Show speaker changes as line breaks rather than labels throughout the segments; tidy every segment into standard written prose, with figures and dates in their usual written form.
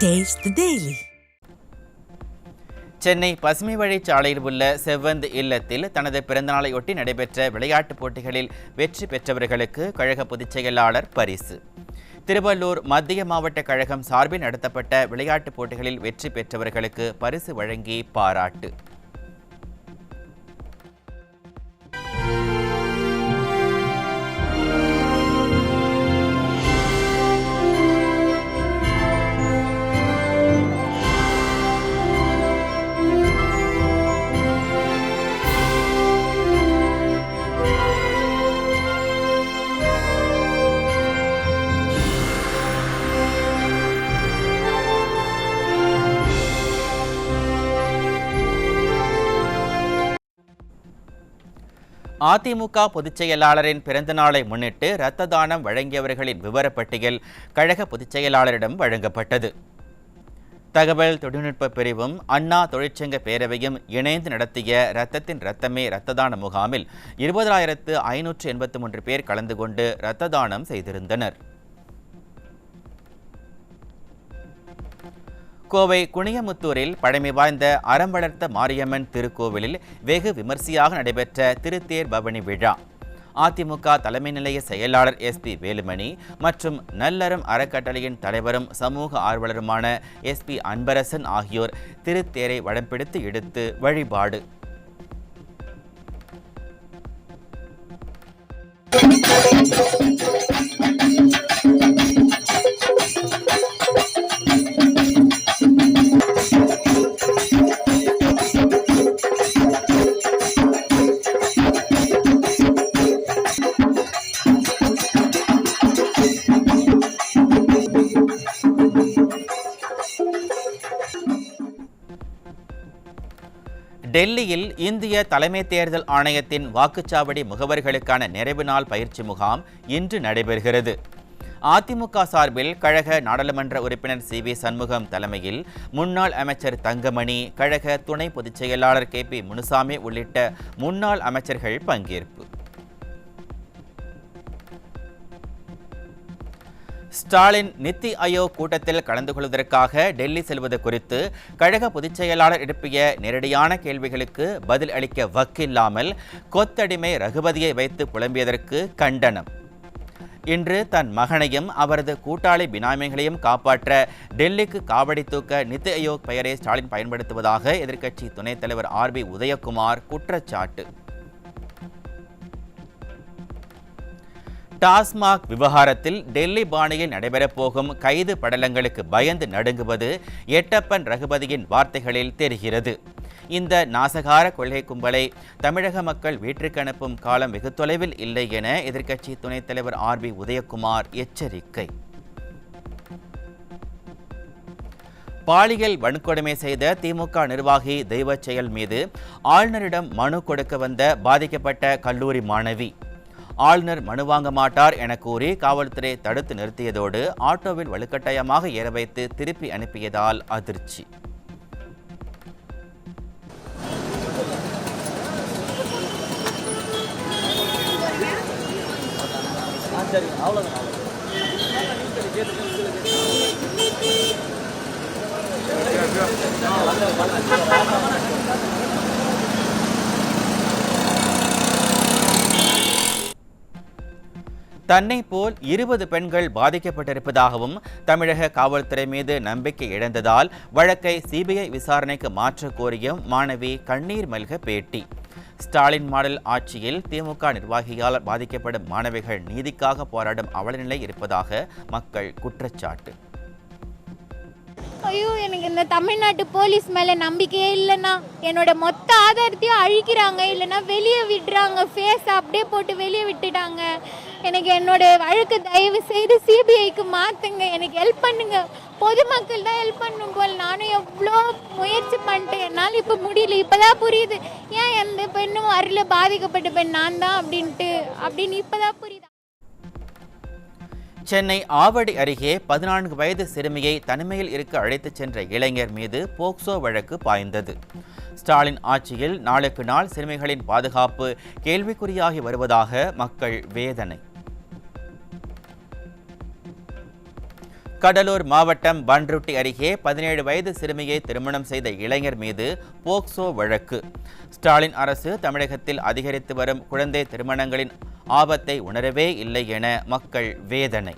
Taste the Daily. Chennai பசுமை வழிச்சாலையில் உள்ள செவ்வந்த் இல்லத்தில் தனது பிறந்தநாளையொட்டி நடைபெற்ற விளையாட்டுப் போட்டிகளில் வெற்றி பெற்றவர்களுக்கு கழக பொதுச் செயலாளர் பரிசு. திருவள்ளூர் மத்திய மாவட்ட கழகம் சார்பில் நடத்தப்பட்ட விளையாட்டுப் போட்டிகளில் வெற்றி பெற்றவர்களுக்கு பரிசு வழங்கி பாராட்டு. அதிமுக பொதுச் செயலாளரின் பிறந்த நாளை முன்னிட்டு இரத்த தானம் வழங்கியவர்களின் விவரப்பட்டியல் கழக பொதுச் செயலாளரிடம் வழங்கப்பட்டது. தகவல் தொழில்நுட்ப பிரிவும் அண்ணா தொழிற்சங்க பேரவையும் இணைந்து நடத்திய இரத்தத்தின் இரத்தமே இரத்த தான முகாமில் 20,583 பேர் கலந்து கொண்டு இரத்த தானம் செய்திருந்தனர். கோவை குனியமுத்தூரில் பழமை வாய்ந்த அறம் வளர்த்த மாரியம்மன் திருக்கோவிலில் வெகு விமர்சையாக நடைபெற்ற திருத்தேர் பவனி விழா. அதிமுக தலைமை நிலைய செயலாளர் SP வேலுமணி மற்றும் நல்லறம் அறக்கட்டளையின் தலைவரும் சமூக ஆர்வலருமான SP அன்பரசன் ஆகியோர் திருத்தேரை வடம்பிடித்து இழுத்து வழிபாடு. டெல்லியில் இந்திய தலைமை தேர்தல் ஆணையத்தின் வாக்குச்சாவடி முகவர்களுக்கான நிறைவு நாள் பயிற்சி முகாம் இன்று நடைபெறுகிறது. அதிமுக சார்பில் கழக நாடாளுமன்ற உறுப்பினர் CV சண்முகம் தலைமையில் முன்னாள் அமைச்சர் தங்கமணி, கழக துணை பொதுச் செயலாளர் KP முனுசாமி உள்ளிட்ட முன்னாள் அமைச்சர்கள் பங்கேற்பு. ஸ்டாலின் நித்தி ஆயோக் கூட்டத்தில் கலந்து கொள்வதற்காக டெல்லி செல்வது குறித்து கழக பொதுச் செயலாளர் எழுப்பிய நேரடியான கேள்விகளுக்கு பதில் அளிக்க வக்கில்லாமல் கொத்தடிமை ரகுபதியை வைத்து புலம்பியதற்கு கண்டனம். இன்று தன் மகனையும் அவரது கூட்டாளி பினாமிகளையும் காப்பாற்ற டெல்லிக்கு காவடி தூக்க நித்தி ஆயோக் பெயரை ஸ்டாலின் பயன்படுத்துவதாக எதிர்க்கட்சி துணைத் தலைவர் RB உதயகுமார் குற்றச்சாட்டு. டாஸ்மாக் விவகாரத்தில் டெல்லி பாணியில் நடைபெறப்போகும் கைது படலங்களுக்கு பயந்து நடுங்குவது எட்டப்பன் ரகுபதியின் வார்த்தைகளில் தெரிகிறது. இந்த நாசகார கொள்கை கும்பலை தமிழக மக்கள் வீட்டிற்கு அனுப்பும் காலம் வெகு தொலைவில் இல்லை என எதிர்க்கட்சி துணைத் தலைவர் RB உதயகுமார் எச்சரிக்கை. பாலியல் வன்கொடுமை செய்த திமுக நிர்வாகி தெய்வச்செயல் மீது ஆளுநரிடம் மனு கொடுக்க வந்த பாதிக்கப்பட்ட கல்லூரி மாணவி ஆளுநர் மனு வாங்க மாட்டார் என கூறி காவல்துறை தடுத்து நிறுத்தியதோடு ஆட்டோவில் வலுக்கட்டாயமாக ஏற வைத்து திருப்பி அனுப்பியதால் அதிர்ச்சி. தன்னை போல் 20 பெண்கள் பாதிக்கப்பட்டிருப்பதாகவும் தமிழக காவல்துறை மீது நம்பிக்கை இழந்ததால் வழக்கை CBI விசாரணைக்கு மாற்ற கோரியும் மாணவி கண்ணீர் மல்க பேட்டி. ஸ்டாலின் மாடல் ஆட்சியில் திமுக நிர்வாகியால் பாதிக்கப்படும் மாணவிகள் நீதிக்காக போராடும் அவலநிலை இருப்பதாக மக்கள் குற்றச்சாட்டு.
ஐயோ, எனக்கு இந்த தமிழ்நாட்டு போலீஸ் மேலே நம்பிக்கையே இல்லைன்னா என்னோட மொத்த ஆதாரத்தையும் அழிக்கிறாங்க, இல்லைன்னா வெளியே விடுறாங்க, ஃபேஸ் அப்படியே போட்டு வெளியே விட்டுட்டாங்க. எனக்கு என்னோட வழக்கு தயவு செய்து CBIக்கு மாற்றுங்க, எனக்கு ஹெல்ப் பண்ணுங்க. பொதுமக்கள் தான் ஹெல்ப் பண்ணும் போல் நானும் எவ்வளோ முயற்சி பண்ணிட்டேன், என்னால் இப்போ முடியல. இப்போதான் புரியுது ஏன் எந்த பெண்ணும் வரல, பாதிக்கப்பட்ட பெண் நான் தான் அப்படின்னு இப்போதான் புரியுது.
சென்னை ஆவடி அருகே 14 வயது சிறுமியை தனிமையில் இருக்க அழைத்துச் சென்ற இளைஞர் மீது போக்சோ வழக்கு பாய்ந்தது. ஸ்டாலின் ஆட்சியில் நாளுக்கு நாள் சிறுமிகளின் பாதுகாப்பு கேள்விக்குறியாகி வருவதாக மக்கள் வேதனை. கடலூர் மாவட்டம் பன்ருட்டி அருகே 17 வயது சிறுமியை திருமணம் செய்த இளைஞர் மீது போக்சோ வழக்கு. ஸ்டாலின் அரசு தமிழகத்தில் அதிகரித்து வரும் குழந்தை திருமணங்களின் ஆபத்தை உணரவே இல்லை என மக்கள் வேதனை.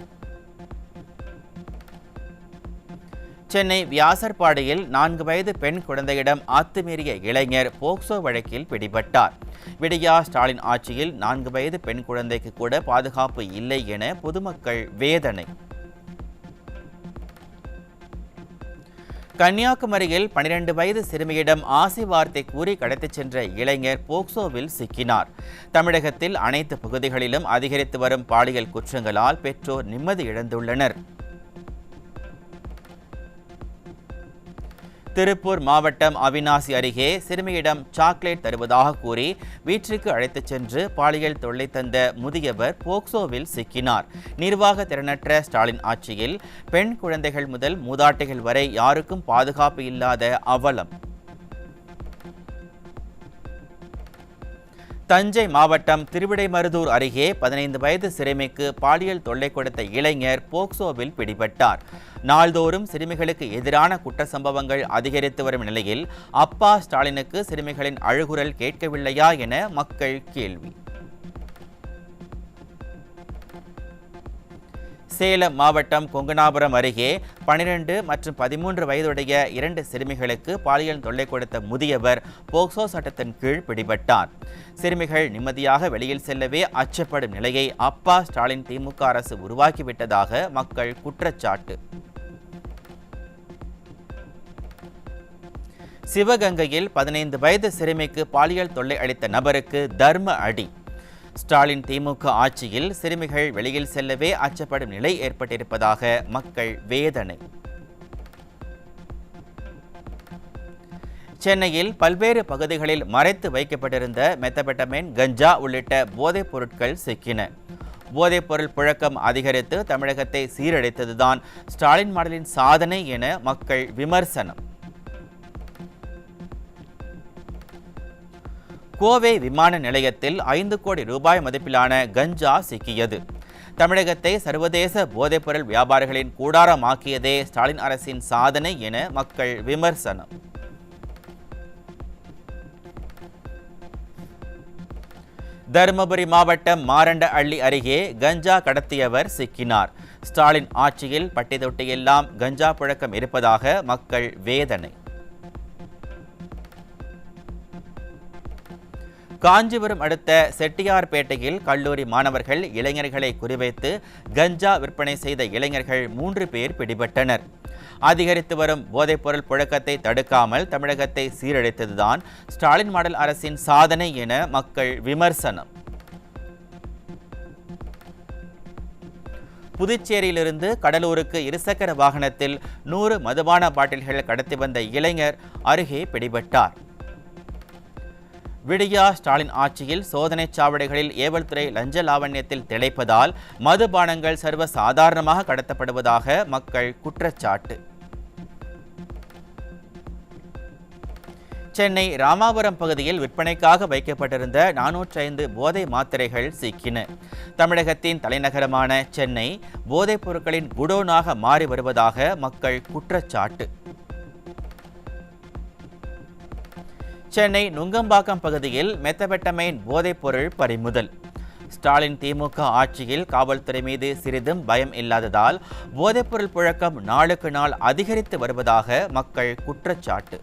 சென்னை வியாசர்பாடியில் 4 வயது பெண் குழந்தையிடம் அத்துமீறிய இளைஞர் போக்சோ வழக்கில் பிடிபட்டார். விடியா ஸ்டாலின் ஆட்சியில் 4 வயது பெண் குழந்தைக்கு கூட பாதுகாப்பு இல்லை என பொதுமக்கள் வேதனை. கன்னியாகுமரியில் 12 வயது சிறுமியிடம் ஆசை வார்த்தை கூறி கடத்திச் சென்ற இளைஞர் போக்சோவில் சிக்கினார். தமிழகத்தில் அனைத்து பகுதிகளிலும் அதிகரித்து வரும் பாலியல் குற்றங்களால் பெற்றோர் நிம்மதி இழந்துள்ளனர். திருப்பூர் மாவட்டம் அவிநாசி அருகே சிறுமியிடம் சாக்லேட் தருவதாக கூறி வீட்டிற்கு அழைத்துச் சென்று பாலியல் தொல்லை தந்த முதியவர் போக்சோவில் சிக்கினார். நிர்வாக திறனற்ற ஸ்டாலின் ஆட்சியில் பெண் குழந்தைகள் முதல் மூதாட்டிகள் வரை யாருக்கும் பாதுகாப்பு இல்லாத அவலம். தஞ்சை மாவட்டம் திருவிடைமருதூர் அருகே 15 வயது சிறுமிக்கு பாலியல் தொல்லை கொடுத்த இளைஞர் போக்சோவில் பிடிபட்டார். நாள்தோறும் சிறுமிகளுக்கு எதிரான குற்ற சம்பவங்கள் அதிகரித்து வரும் நிலையில் அப்பா ஸ்டாலினுக்கு சிறுமிகளின் அழுகுரல் கேட்கவில்லையா என மக்கள் கேள்வி. சேலம் மாவட்டம் கொங்கனாபுரம் அருகே 12 மற்றும் 13 வயதுடைய 2 சிறுமிகளுக்கு பாலியல் தொல்லை கொடுத்த முதியவர் போக்சோ சட்டத்தின் கீழ் பிடிபட்டார். சிறுமிகள் நிம்மதியாக வெளியில் செல்லவே அச்சப்படும் நிலையை அப்பா ஸ்டாலின் திமுக அரசு உருவாக்கிவிட்டதாக மக்கள் குற்றச்சாட்டு. சிவகங்கையில் 15 வயது சிறுமிக்கு பாலியல் தொல்லை அளித்த நபருக்கு தர்ம அடி. ஸ்டாலின் திமுக ஆட்சியில் சிறுமிகள் வெளியில் செல்லவே அச்சப்படும் நிலை ஏற்பட்டிருப்பதாக மக்கள் வேதனை. சென்னையில் பல்வேறு பகுதிகளில் மறைத்து வைக்கப்பட்டிருந்த மெத்தபெட்டமைன், கஞ்சா உள்ளிட்ட போதைப் பொருட்கள் சிக்கின. போதைப்பொருள் புழக்கம் அதிகரித்து தமிழகத்தை சீரழித்ததுதான் ஸ்டாலின் மாடலின் சாதனை என மக்கள் விமர்சனம். கோவை விமான நிலையத்தில் 5 கோடி ரூபாய் மதிப்பிலான கஞ்சா சிக்கியது. தமிழகத்தை சர்வதேச போதைப்பொருள் வியாபாரிகளின் கூடாரமாக்கியதே ஸ்டாலின் அரசின் சாதனை என மக்கள் விமர்சனம். தருமபுரி மாவட்டம் மாரண்ட அள்ளி அருகே கஞ்சா கடத்தியவர் சிக்கினார். ஸ்டாலின் ஆட்சியில் பட்டி தொட்டியெல்லாம் கஞ்சா புழக்கம் இருப்பதாக மக்கள் வேதனை. காஞ்சிபுரம் அடுத்த செட்டியார்பேட்டையில் கல்லூரி மாணவர்கள் இளைஞர்களை குறிவைத்து கஞ்சா விற்பனை செய்த இளைஞர்கள் 3 பேர் பிடிபட்டனர். அதிகரித்து வரும் போதைப்பொருள் புழக்கத்தை தடுக்காமல் தமிழகத்தை சீரழித்ததுதான் ஸ்டாலின் மாடல் அரசின் சாதனை என மக்கள் விமர்சனம். புதுச்சேரியிலிருந்து கடலூருக்கு இருசக்கர வாகனத்தில் 100 மதுபான பாட்டில்கள் கடத்தி வந்த இளைஞர் அருகே பிடிபட்டார். விடியா ஸ்டாலின் ஆட்சியில் சோதனைச் சாவடிகளில் ஏவல்துறை லஞ்ச லாவண்யத்தில் திளைப்பதால் மதுபானங்கள் சர்வ சாதாரணமாக கடத்தப்படுவதாக மக்கள் குற்றச்சாட்டு. சென்னை ராமாபுரம் பகுதியில் விற்பனைக்காக வைக்கப்பட்டிருந்த 405 போதை மாத்திரைகள் சிக்கின. தமிழகத்தின் தலைநகரமான சென்னை போதைப் பொருட்களின் குடோனாக மாறி வருவதாக மக்கள் குற்றச்சாட்டு. சென்னை நுங்கம்பாக்கம் பகுதியில் மெத்தபெட்டமைன் போதைப்பொருள் பறிமுதல். ஸ்டாலின் திமுக ஆட்சியில் காவல்துறை மீது சிறிதும் பயம் இல்லாததால் போதைப்பொருள் புழக்கம் நாளுக்கு நாள் அதிகரித்து வருவதாக மக்கள் குற்றச்சாட்டு.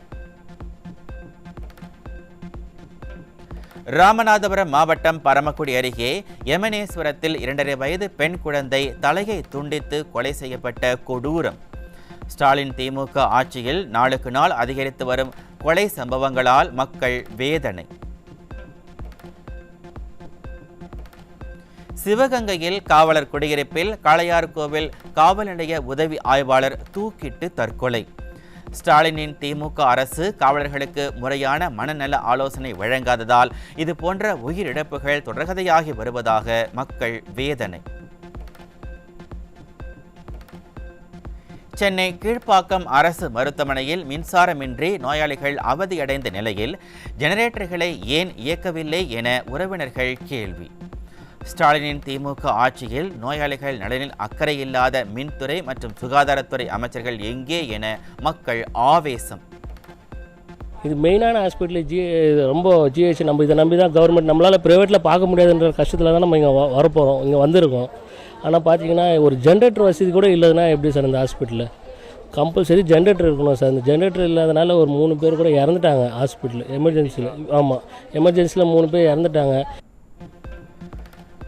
ராமநாதபுரம் மாவட்டம் பரமக்குடி அருகே யமனேஸ்வரத்தில் 2.5 வயது பெண் குழந்தை தலையை துண்டித்து கொலை செய்யப்பட்ட கொடூரம். ஸ்டாலின் திமுக ஆட்சியில் நாளுக்கு நாள் அதிகரித்து வரும் கொலை சம்பவங்களால் மக்கள் வேதனை. சிவகங்கையில் காவலர் குடியிருப்பில் காளையார்கோவில் காவல் நிலைய உதவி ஆய்வாளர் தூக்கிட்டு தற்கொலை. ஸ்டாலினின் திமுக அரசு காவலர்களுக்கு முறையான மனநல ஆலோசனை வழங்காததால் இது போன்ற உயிரிழப்புகள் தொடர்கதையாகி வருவதாக மக்கள் வேதனை. சென்னை கீழ்ப்பாக்கம் அரசு மருத்துவமனையில் மின்சாரமின்றி நோயாளிகள் அவதியடைந்த நிலையில் ஜெனரேட்டர்களை ஏன் இயக்கவில்லை என உறவினர்கள் கேள்வி. ஸ்டாலினின் திமுக ஆட்சியில் நோயாளிகள் நலனில் அக்கறை இல்லாத மின்துறை மற்றும் சுகாதாரத்துறை அமைச்சர்கள் எங்கே என மக்கள் ஆவேசம்.
இது மெயினான ஹாஸ்பிட்டல் ரொம்ப ஜிஹெச் நம்ம இதை நம்பி தான் கவர்மெண்ட் நம்மளால் ப்ரைவேட்டில் பார்க்க முடியாதுன்ற கஷ்டத்தில் தான் நம்ம இங்கே வரப்போகிறோம், இங்கே வந்திருக்கோம். ஆனால் பார்த்தீங்கன்னா ஒரு ஜென்ரேட்டர் வசதி கூட இல்லைன்னா எப்படி சார் இந்த ஹாஸ்பிட்டலில்? கம்பல்சரி ஜென்ரேட்டர் இருக்கணும் சார். அந்த ஜென்ரேட்டர் இல்லாதனால ஒரு 3 பேர் கூட இறந்துட்டாங்க ஹாஸ்பிட்டலில் எமர்ஜென்சியில். ஆமாம், எமர்ஜென்சியில் 3 பேர் இறந்துட்டாங்க.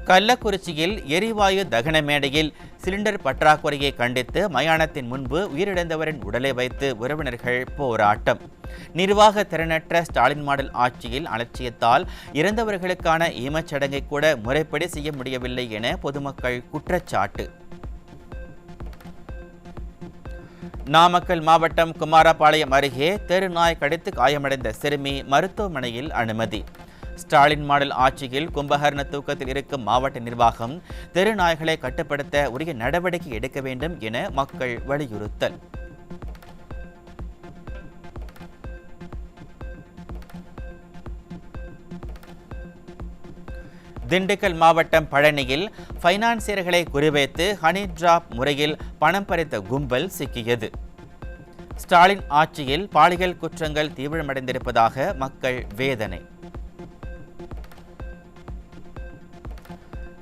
கள்ளக்குறிச்சியில் எரிவாயு தகன மேடையில் சிலிண்டர் பற்றாக்குறையை கண்டித்து மயானத்தின் முன்பு உயிரிழந்தவரின் உடலை வைத்து உறவினர்கள் போராட்டம். நிர்வாக திறனற்ற ஸ்டாலின் மாடல் ஆட்சியில் அலட்சியத்தால் இறந்தவர்களுக்கான ஈமச்சடங்கை கூட முறைப்படி செய்ய முடியவில்லை என பொதுமக்கள் குற்றச்சாட்டு. நாமக்கல் மாவட்டம் குமாரபாளையம் அருகே தெருநாய் கடித்து காயமடைந்த சிறுமி மருத்துவமனையில் அனுமதி. ஸ்டாலின் மாடல் ஆட்சியில் கும்பகர்ண தூக்கத்தில் இருக்கும் மாவட்ட நிர்வாகம் தெருநாய்களை கட்டுப்படுத்த உரிய நடவடிக்கை எடுக்க வேண்டும் என மக்கள் வலியுறுத்தல். திண்டுக்கல் மாவட்டம் பழனியில் பைனான்சியர்களை குறிவைத்து ஹனி டிராப் முறையில் பணம் பறித்த கும்பல் சிக்கியது. ஸ்டாலின் ஆட்சியில் பாலியல் குற்றங்கள் தீவிரமடைந்திருப்பதாக மக்கள் வேதனை.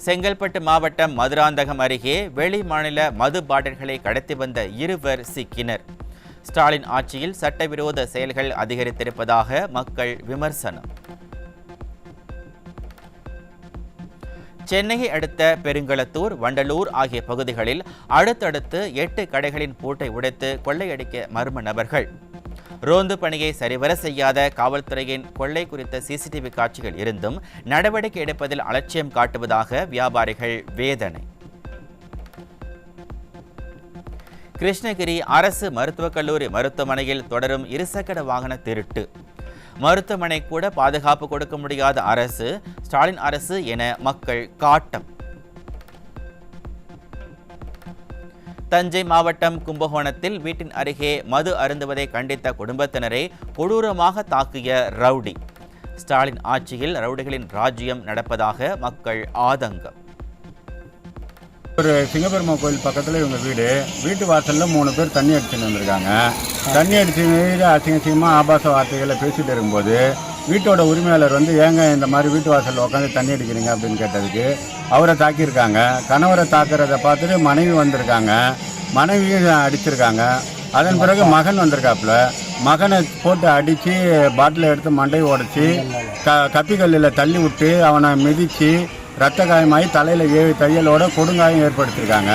செங்கல்பட்டு மாவட்டம் மதுராந்தகம் அருகே வெளி மாநில மது பாட்டில்களை கடத்தி வந்த 2 சிக்கினர். ஸ்டாலின் ஆட்சியில் சட்டவிரோத செயல்கள் அதிகரித்திருப்பதாக மக்கள் விமர்சனம். சென்னையை அடுத்த பெருங்களத்தூர், வண்டலூர் ஆகிய பகுதிகளில் அடுத்தடுத்து 8 கடைகளின் பூட்டை உடைத்து கொள்ளையடிக்க மர்ம நபர்கள். ரோந்து பணியை சரிவர செய்யாத காவல்துறையின் கொள்ளை குறித்த சிசிடிவி காட்சிகள் இருந்தும் நடவடிக்கை எடுப்பதில் அலட்சியம் காட்டுவதாக வியாபாரிகள் வேதனை. கிருஷ்ணகிரி அரசு மருத்துவக் கல்லூரி மருத்துவமனையில் தொடரும் இருசக்கர வாகன திருட்டு. மருத்துவமனை கூட பாதுகாப்பு கொடுக்க முடியாத அரசு ஸ்டாலின் அரசு என மக்கள் காட்டம். தஞ்சை மாவட்டம் கும்பகோணத்தில் வீட்டின் அருகே மது அருந்துவதை கண்டித்த குடும்பத்தினரை கொடூரமாக தாக்கிய ரவுடி. ஸ்டாலின் ஆட்சியில் ரவுடிகளின் ராஜ்யம் நடப்பதாக மக்கள் ஆதங்கம்.
ஒரு சிங்கப்பெருமா கோயில் பக்கத்தில் இவங்க வீட்டு வாசலில் 3 பேர் தண்ணி அடிச்சுன்னு வந்திருக்காங்க. தண்ணி அடிச்சு அசிங்கமாக ஆபாச வார்த்தைகளை பேசிட்டு இருக்கும்போது வீட்டோட உரிமையாளர் ஏங்க இந்த மாதிரி வீட்டு வாசலில் உட்காந்து தண்ணி அடிக்கிறீங்க அப்படின்னு கேட்டதுக்கு அவரை தாக்கியிருக்காங்க. கணவரை தாக்குறதை பார்த்துட்டு மனைவி வந்திருக்காங்க, மனைவியும் அடிச்சிருக்காங்க. அதன் பிறகு மகன் வந்திருக்காப்புல, மகனை போட்டு அடித்து பாட்டிலை எடுத்து மண்டையை உடச்சி கப்பிக்கல்லில் தள்ளி விட்டு அவனை மிதித்து ரத்த காயமாகி தலையில் 7 தையலோட கொடுங்காயம் ஏற்படுத்தியிருக்காங்க.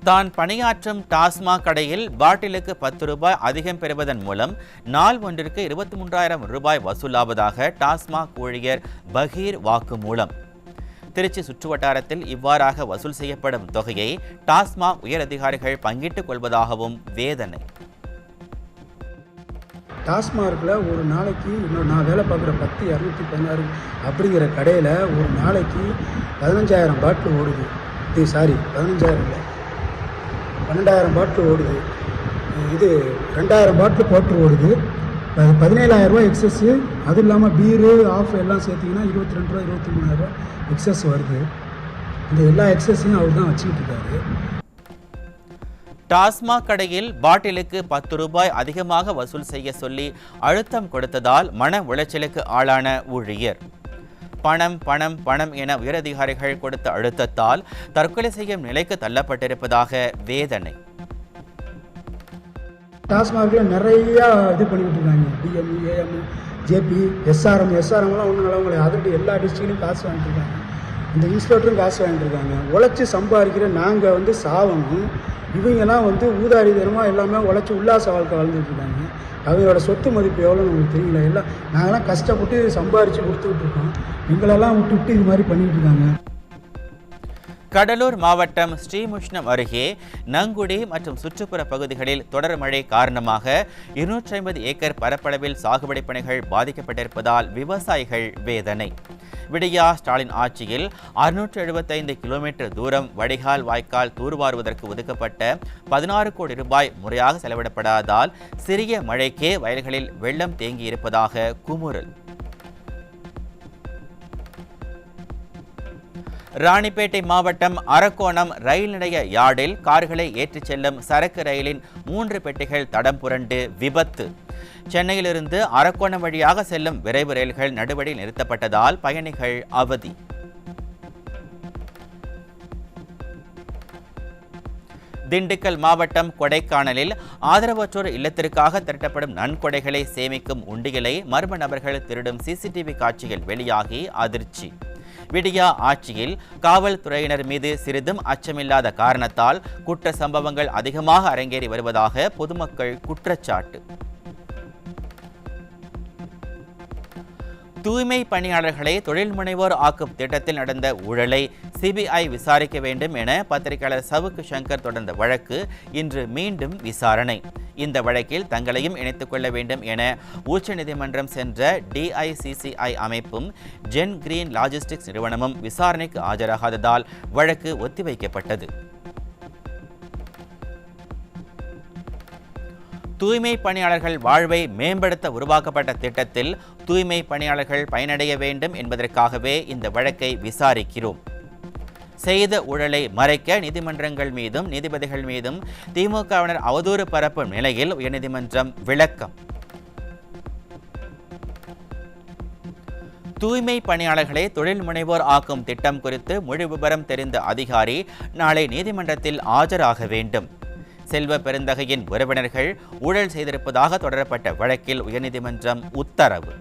தான் பணியாற்றும் டாஸ்மாக் கடையில் பாட்டிலுக்கு 10 ரூபாய் அதிகம் பெறுவதன் மூலம் நாள் ஒன்றிற்கு 23,000 ரூபாய் வசூலாவதாக டாஸ்மாக் ஊழியர் பகீர் வாக்குமூலம். திருச்சி சுற்றுவட்டாரத்தில் இவ்வாறாக வசூல் செய்யப்படும் தொகையை டாஸ்மாக் உயர் அதிகாரிகள் பங்கிட்டுக் கொள்வதாகவும் வேதனை.
டாஸ்மார்க்கில் ஒரு நாளைக்கு இன்னொரு நான் வேலை பார்க்குற 10,216 அப்படிங்கிற கடையில் ஒரு நாளைக்கு 15,000 பாட்டில் ஓடுது. 15,000 இல்லை, 12,000 பாட்டில் ஓடுது. இது 2,000 பாட்டில் போட்டு ஓடுது. 17,000 ரூபா எக்ஸஸ்ஸு. அதுவும் இல்லாமல் பீரு ஆஃப் எல்லாம் சேர்த்திங்கன்னா 22 ரூபா 23,000 ரூபா எக்ஸஸ் வருது. இந்த எல்லா எக்ஸஸையும் அவர் தான் வச்சுக்கிட்டு இருக்காரு.
டாஸ்மாக் கடையில் பாட்டிலுக்கு 10 ரூபாய் அதிகமாக வசூல் செய்ய சொல்லி அழுத்தம் கொடுத்ததால் மன உளைச்சலுக்கு ஆளான ஊழியர். பணம் பணம் பணம் என உயரதிகாரிகள் கொடுத்த அழுத்தத்தால் தற்கொலை செய்யும் நிலைக்கு தள்ளப்பட்டிருப்பதாக வேதனை.
டாஸ்மாகில் நிறையா இது பண்ணிக்கிட்டு இருக்காங்க. டிஎம்இ, ஏஎம், ஜேபி, எஸ்ஆர்எம்லாம் ஒன்றும் நல்லவங்களை அதிர்ட்டு எல்லா டிஸ்ட்ரிக்ட்லையும் காசு வாங்கிட்டு இருக்காங்க. இந்த இன்ஸ்பெக்டரும் காசு வாங்கிட்டு இருக்காங்க. உழைச்சி சம்பாதிக்கிற நாங்கள் சாவணும். இவங்கெல்லாம் ஊதாரி தனமாக எல்லாமே உழைச்சி உல்லாச வாழ்க்கை வாழ்ந்துட்டு இருக்காங்க. அவங்களோட சொத்து மதிப்பு எவ்வளோன்னு உங்களுக்கு தெரியல. எல்லாம் நாங்கள்லாம் கஷ்டப்பட்டு சம்பாரித்து கொடுத்துக்கிட்டு இருக்கோம். எங்களெல்லாம் விட்டு இது மாதிரி பண்ணிகிட்டு இருக்காங்க.
கடலூர் மாவட்டம் ஸ்ரீமுஷ்ணம் அருகே நங்குடி மற்றும் சுற்றுப்புற பகுதிகளில் தொடர் மழை காரணமாக 250 ஏக்கர் பரப்பளவில் சாகுபடி பணிகள் பாதிக்கப்பட்டிருப்பதால் விவசாயிகள் வேதனை. விடியா ஸ்டாலின் ஆட்சியில் 675 கிலோமீட்டர் தூரம் வடிகால் வாய்க்கால் தூர்வாருவதற்கு ஒதுக்கப்பட்ட 16 கோடி ரூபாய் முறையாக செலவிடப்படாததால் சிறிய மழைக்கே வயல்களில் வெள்ளம் தேங்கியிருப்பதாக குமுறல். ராணிப்பேட்டை மாவட்டம் அரக்கோணம் ரயில் நிலைய யார்டில் கார்களை ஏற்றிச் செல்லும் சரக்கு ரயிலின் 3 பெட்டிகள் தடம் புரண்டு விபத்து. சென்னையிலிருந்து அரக்கோணம் வழியாக செல்லும் விரைவு ரயில்கள் நடுவழியில் நிறுத்தப்பட்டதால் பயணிகள் அவதி. திண்டுக்கல் மாவட்டம் கொடைக்கானலில் ஆதரவற்றோர் இல்லத்திற்காக திரட்டப்படும் நன்கொடைகளை சேமிக்கும் உண்டியலை மர்ம நபர்கள் திருடும் சிசிடிவி காட்சிகள் வெளியாகி அதிர்ச்சி. விடியா ஆட்சியில் காவல்துறையினர் மீது சிறிதும் அச்சமில்லாத காரணத்தால் குற்ற சம்பவங்கள் அதிகமாக அரங்கேறி வருவதாக பொதுமக்கள் குற்றச்சாட்டு. தூய்மை பணியாளர்களை தொழில் முனைவோர் ஆக்கும் திட்டத்தில் நடந்த ஊழலை சிபிஐ விசாரிக்க வேண்டும் என பத்திரிகையாளர் சவுக்கு சங்கர் தொடர்ந்த வழக்கு இன்று மீண்டும் விசாரணை. இந்த வழக்கில் தங்களையும் இணைத்துக் கொள்ள வேண்டும் என உச்சநீதிமன்றம் சென்ற டிஐசிசிஐ அமைப்பும் ஜென் கிரீன் லாஜிஸ்டிக்ஸ் நிறுவனமும் விசாரணைக்கு ஆஜராகாததால் வழக்கு ஒத்திவைக்கப்பட்டது. தூய்மை பணியாளர்கள் வாழ்வை மேம்படுத்த உருவாக்கப்பட்ட திட்டத்தில் தூய்மை பணியாளர்கள் பயனடைய வேண்டும் என்பதற்காகவே இந்த வழக்கை விசாரிக்கிறோம். செய்த ஊழலை மறைக்க நீதிமன்றங்கள் மீதும் நீதிபதிகள் மீதும் திமுகவினர் அவதூறு பரப்பும் நிலையில் உயர்நீதிமன்றம் விளக்கம். தூய்மை பணியாளர்களை தொழில் முனைவோர் ஆக்கும் திட்டம் குறித்து முழு விபரம் தெரிந்த அதிகாரி நாளை நீதிமன்றத்தில் ஆஜராக வேண்டும். செல்வ பெருந்தகையின் உறவினர்கள் ஊழல் செய்திருப்பதாக தொடரப்பட்ட வழக்கில் உயர்நீதிமன்றம் உத்தரவு.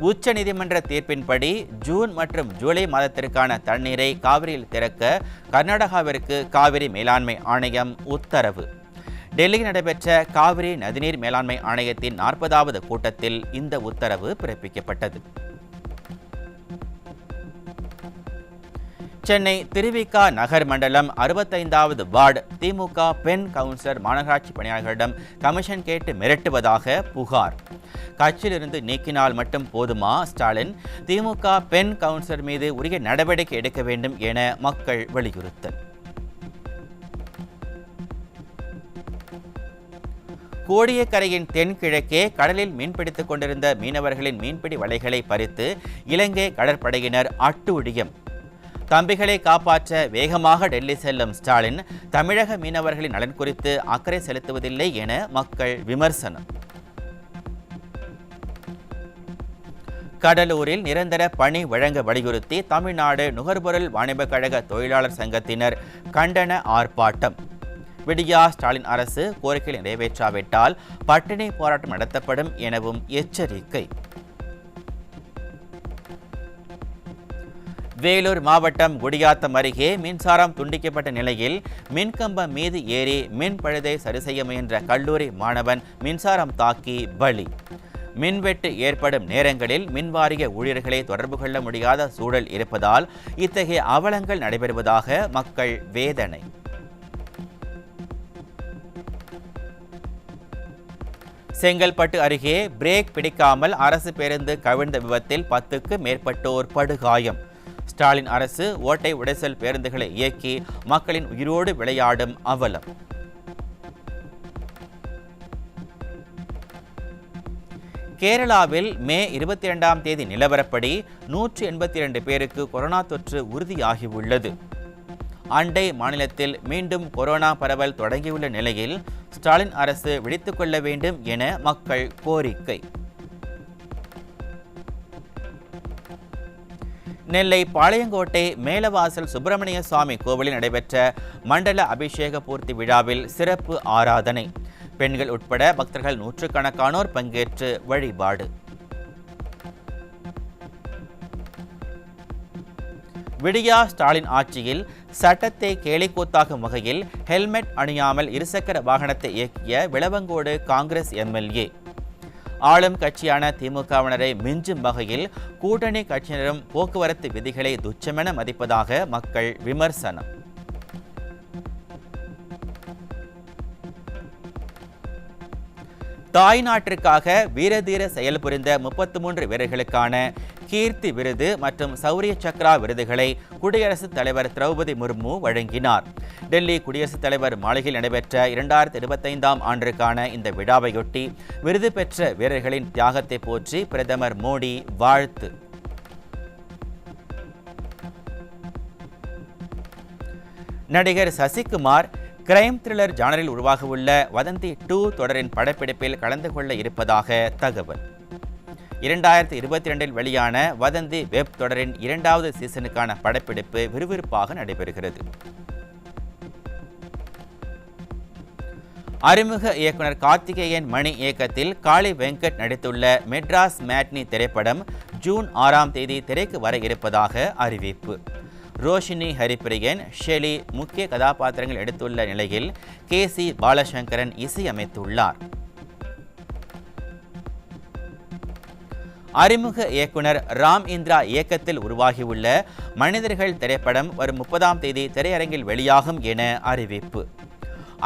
உச்சநீதிமன்ற தீர்ப்பின்படி ஜூன் மற்றும் ஜூலை மாதத்திற்கான தண்ணீரை காவிரியில் திறக்க கர்நாடகாவிற்கு காவிரி மேலாண்மை ஆணையம் உத்தரவு. டெல்லியில் நடைபெற்ற காவிரி நதிநீர் மேலாண்மை ஆணையத்தின் 40வது கூட்டத்தில் இந்த உத்தரவு பிறப்பிக்கப்பட்டது. சென்னை திருவிக நகர் மண்டலம் 65வது வார்டு திமுக பெண் கவுன்சிலர் மாநகராட்சி பணியாளர்களிடம் கமிஷன் கேட்டு மிரட்டுவதாக புகார். கட்சியிலிருந்து நீக்கினால் மட்டும் போதுமா? ஸ்டாலின் திமுக பெண் கவுன்சிலர் மீது உரிய நடவடிக்கை எடுக்க வேண்டும் என மக்கள் வலியுறுத்தல். கோடியக்கரையின் தென்கிழக்கே கடலில் மீன்பிடித்துக் கொண்டிருந்த மீனவர்களின் மீன்பிடி வலைகளை பறித்து இலங்கை கடற்படையினர் அட்டூழியம். தம்பிகளை காப்பாற்ற வேகமாக டெல்லி செல்லும் ஸ்டாலின் தமிழக மீனவர்களின் நலன் குறித்து அக்கறை செலுத்துவதில்லை என மக்கள் விமர்சனம். கடலூரில் நிரந்தர பணி வழங்க வலியுறுத்தி தமிழ்நாடு நுகர்பொருள் வாணிபக் கழக தொழிலாளர் சங்கத்தினர் கண்டன ஆர்ப்பாட்டம். விடியா ஸ்டாலின் அரசு கோரிக்கைகளை நிறைவேற்றாவிட்டால் பட்டினி போராட்டம் நடத்தப்படும் எனவும் எச்சரிக்கை. வேலூர் மாவட்டம் குடியாத்தம் அருகே மின்சாரம் துண்டிக்கப்பட்ட நிலையில் மின்கம்பம் மீது ஏறி மின் பழுதை சரி செய்ய முயன்ற கல்லூரி மாணவன் மின்சாரம் தாக்கி பலி. மின்வெட்டு ஏற்படும் நேரங்களில் மின்வாரிய ஊழியர்களை தொடர்பு கொள்ள முடியாத சூழல் இருப்பதால் இத்தகைய அவலங்கள் நடைபெறுவதாக மக்கள் வேதனை. செங்கல்பட்டு அருகே பிரேக் பிடிக்காமல் அரசு பேருந்து கவிழ்ந்த விபத்தில் 10க்கு மேற்பட்டோர் படுகாயம். ஸ்டாலின் அரசு ஓட்டை உடைசல் பேருந்துகளை இயக்கி மக்களின் உயிரோடு விளையாடும் அவலம். கேரளாவில் மே 22ஆம் தேதி நிலவரப்படி 182 பேருக்கு கொரோனா தொற்று உறுதியாகியுள்ளது. அண்டை மாநிலத்தில் மீண்டும் கொரோனா பரவல் தொடங்கியுள்ள நிலையில் ஸ்டாலின் அரசு விழித்துக் கொள்ள வேண்டும் என மக்கள் கோரிக்கை. நெல்லை பாளையங்கோட்டை மேலவாசல் சுப்பிரமணிய சுவாமி கோவிலில் நடைபெற்ற மண்டல அபிஷேக பூர்த்தி விழாவில் சிறப்பு ஆராதனை. பெண்கள் உட்பட பக்தர்கள் நூற்றுக்கணக்கானோர் பங்கேற்று வழிபாடு. விடியா ஸ்டாலின் ஆட்சியில் சட்டத்தை கேலிக்கூத்தாகும் வகையில் ஹெல்மெட் அணியாமல் இருசக்கர வாகனத்தை இயக்கிய விளவங்கோடு காங்கிரஸ் எம்எல்ஏ. ஆளும் கட்சியான திமுகவினரை மிஞ்சும் வகையில் கூட்டணி கட்சியினரும் போக்குவரத்து விதிகளை துச்சமென மதிப்பதாக மக்கள் விமர்சனம். தாய் நாட்டிற்காக வீரதீர செயல் புரிந்த 33 வீரர்களுக்கான கீர்த்தி விருது மற்றும் சௌரிய சக்ரா விருதுகளை குடியரசுத் தலைவர் திரௌபதி முர்மு வழங்கினார். டெல்லி குடியரசுத் தலைவர் மாளிகையில் நடைபெற்ற 2025ஆம் ஆண்டிற்கான இந்த விழாவையொட்டி விருது பெற்ற வீரர்களின் தியாகத்தை போற்றி பிரதமர் மோடி வாழ்த்து. நடிகர் சசிகுமார் கிரைம் த்ரில்லர் ஜானரில் உருவாகவுள்ள வதந்தி 2 தொடரின் படப்பிடிப்பில் கலந்து கொள்ள இருப்பதாக தகவல். 2022 வெளியான வதந்தி வெப் தொடரின் 2வது சீசனுக்கான படப்பிடிப்பு விறுவிறுப்பாக நடைபெறுகிறது. அறிமுக இயக்குனர் கார்த்திகேயன் மணி இயக்கத்தில் காளி வெங்கட் நடித்துள்ள மெட்ராஸ் மேட்னி திரைப்படம் ஜூன் 6ஆம் தேதி திரைக்கு வர இருப்பதாக அறிவிப்பு. ரோஷினி ஹரிப்பிரியன், ஷெலி முக்கிய கதாபாத்திரங்கள் எடுத்துள்ள நிலையில் KC பாலசங்கரன் இசையமைத்துள்ளார். அறிமுக இயக்குனர் ராம் இந்திரா இயக்கத்தில் உருவாகியுள்ள மனிதர்கள் திரைப்படம் வரும் 30ஆம் தேதி திரையரங்கில் வெளியாகும் என அறிவிப்பு.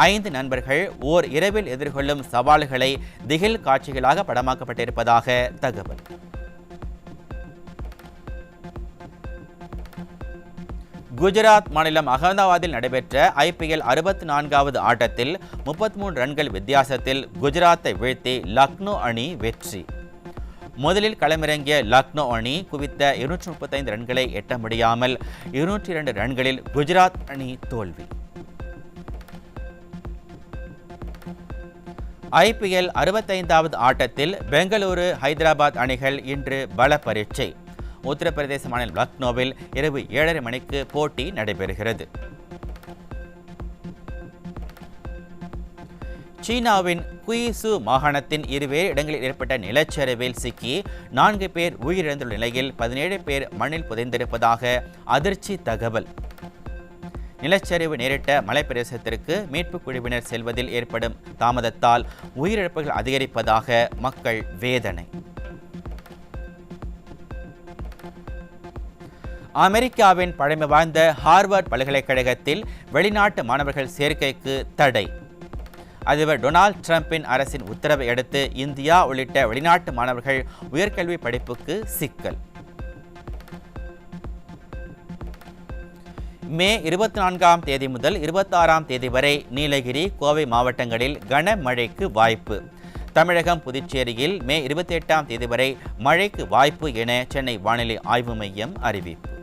5 நண்பர்கள் ஓர் இரவில் எதிர்கொள்ளும் சவால்களை திகில் காட்சிகளாக படமாக்கப்பட்டிருப்பதாக தகவல். குஜராத் மாநிலம் அகமதாபாத்தில் நடைபெற்ற IPL 64வது ஆட்டத்தில் 33 ரன்கள் வித்தியாசத்தில் குஜராத்தை வீழ்த்தி லக்னோ அணி வெற்றி. முதலில் களமிறங்கிய லக்னோ அணி குவித்த 235 ரன்களை எட்ட முடியாமல் 202 ரன்களில் குஜராத் அணி தோல்வி. IPL 65வது ஆட்டத்தில் பெங்களூரு ஹைதராபாத் அணிகள் இன்று பல பரீட்சை. உத்தரப்பிரதேச மாநிலம் லக்னோவில் இரவு 7:30 மணிக்கு போட்டி நடைபெறுகிறது. சீனாவின் குயிசு மாகாணத்தின் இருவேறு இடங்களில் ஏற்பட்ட நிலச்சரிவில் சிக்கி 4 பேர் உயிரிழந்துள்ள நிலையில் 17 பேர் மண்ணில் புதைந்திருப்பதாக அதிர்ச்சி தகவல். நிலச்சரிவு நேரிட்ட மலைப்பிரதேசத்திற்கு மீட்புக் குழுவினர் செல்வதில் ஏற்படும் தாமதத்தால் உயிரிழப்புகள் அதிகரிப்பதாக மக்கள் வேதனை. அமெரிக்காவின் பழமை வாய்ந்த ஹார்வர்ட் பல்கலைக்கழகத்தில் வெளிநாட்டு மாணவர்கள் சேர்க்கைக்கு தடை. அதிபர் டொனால்ட் ட்ரம்பின் அரசின் உத்தரவை அடுத்து இந்தியா உள்ளிட்ட வெளிநாட்டு மாணவர்கள் உயர்கல்வி படிப்புக்கு சிக்கல். மே 24ஆம் தேதி முதல் 26ஆம் தேதி வரை நீலகிரி, கோவை மாவட்டங்களில் கனமழைக்கு வாய்ப்பு. தமிழகம், புதுச்சேரியில் மே 28ஆம் தேதி வரை மழைக்கு வாய்ப்பு என சென்னை வானிலை ஆய்வு மையம் அறிவிப்பு.